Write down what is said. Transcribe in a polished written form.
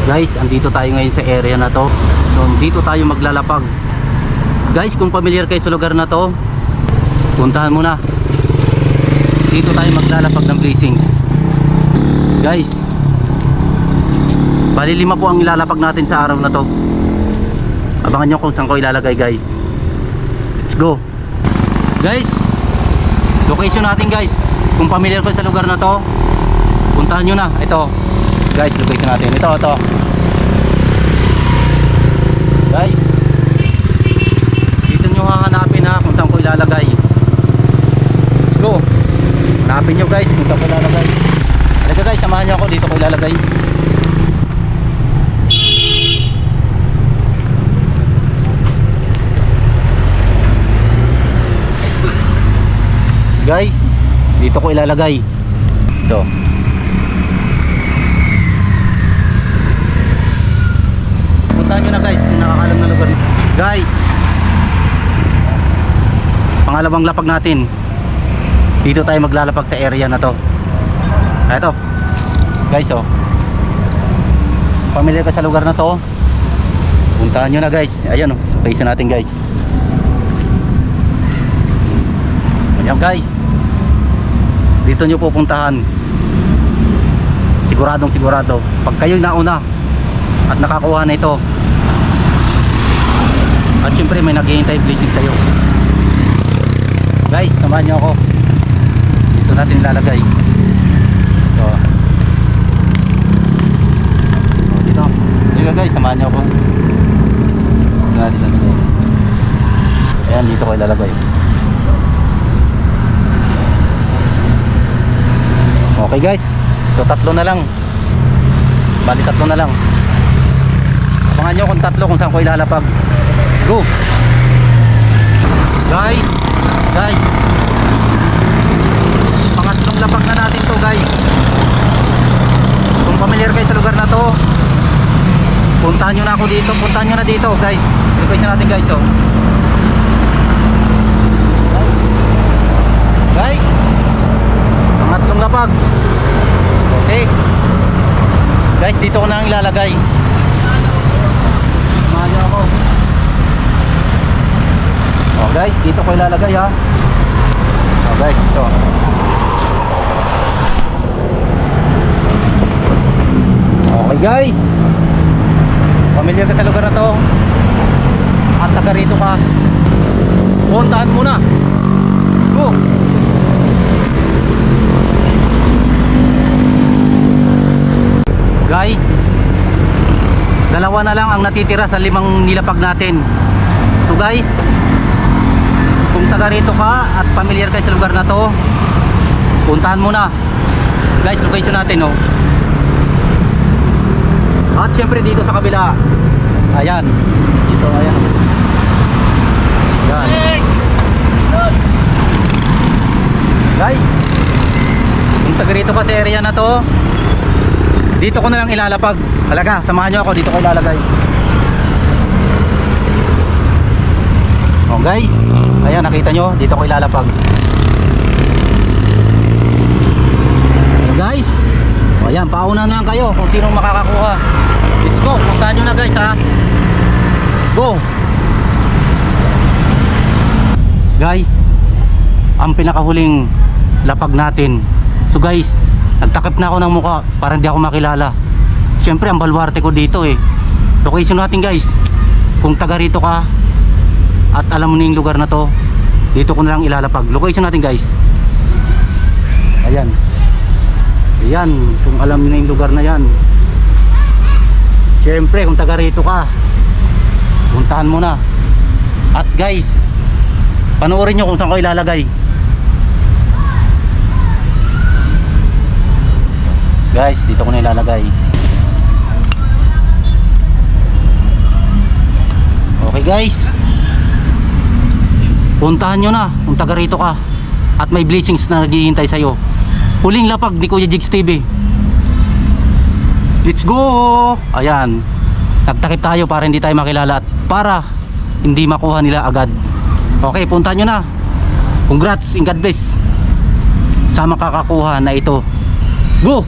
Guys, andito tayo ngayon sa area na to. So, dito tayo maglalapag. Guys, kung familiar kayo sa lugar na to, puntahan mo na. Dito tayo maglalapag ng blessings. Guys, bali 5 po ang ilalapag natin sa araw na to. Abangan nyo kung saan ko ilalagay, guys. Let's go. Guys, location natin, guys. Kung familiar kayo sa lugar na to, puntahan nyo na. Ito, guys, location natin. Ito. Guys, dito nyo hahanapin ha kung saan ko ilalagay. Let's go. Hanapin nyo, guys, kung saan ko ilalagay. Halika, guys, samahan nyo ako. Dito ko ilalagay. Guys, dito ko ilalagay. Ito. Puntahan nyo na, guys, kung nakakalam na lugar. Guys, pangalawang lapag natin. Dito tayo maglalapag sa area na to. Ito, guys, oh. Familiar ka sa lugar na to, puntahan nyo na, guys. Ayan, oh, location natin, guys. Ayan, guys, dito nyo pupuntahan. Siguradong sigurado pag kayo nauna at nakakuha na ito, at syempre may naghihintay blessing sa'yo. Guys, samahan nyo ako. Dito natin ilalagay. Ito. Dito guys, samahan nyo ako. Dito natin ilalagay. Ayan, dito ko ilalagay. Okay, guys, so 3 na lang. Bali 3 na lang. Abangan nyo kung 3 kung saan ko ilalapag. Go! Guys, pangatlong lapag na natin to, guys. Kung familiar kayo sa lugar na to, puntahan nyo na ako dito. Puntahan nyo na dito, guys. Location natin, guys, oh. Guys, pangatlong lapag. Okay, guys, dito ko na ang ilalagay. Samahan nyo ako. Oh, guys, dito ko ilalagay, ha. Oh, guys, ito. Okay, guys, familiar ka sa lugar na to at taga rito ka, puntahan mo na. Go! Guys, 2 na lang ang natitira sa 5 nilapag natin. So guys, kung taga rito ka at familiar kayo sa lugar na to, puntahan mo na. Guys, location natin, oh. At syempre dito sa kabila. Ayan. Dito, ayan. Ayan. Guys, kung taga rito ka sa area na to, dito ko na lang ilalapag. Talaga, samahan nyo ako. Dito ko ilalagay. Oh, guys, ayan, nakita nyo, dito ko ilalapag. Guys, oh, ayan, pauna na lang kayo kung sinong makakakuha. Let's go, puntahan nyo na, guys, ha. Go. Guys, ang pinakahuling lapag natin. So guys, nagtakip na ako ng mukha para hindi ako makilala. Siyempre, ang baluarte ko dito, eh. Location natin, guys. Kung taga rito ka at alam mo na yung lugar na to, dito ko na lang ilalapag. Location natin, guys. Ayan. Ayan, kung alam mo na yung lugar na yan. Siyempre, kung taga rito ka, puntahan mo na. At guys, panoorin nyo kung saan ko ilalagay. Guys, dito ko na ilalagay. Okay, guys, puntahan nyo na kung taga rito ka at may blessings na naghihintay sa'yo. Huling lapag ni Kuya Jigs TV. Let's go! Ayan, nagtakip tayo para hindi tayo makilala at para hindi makuha nila agad. Okay, puntahan nyo na. Congrats and God bless sa makakakuha na ito. Go!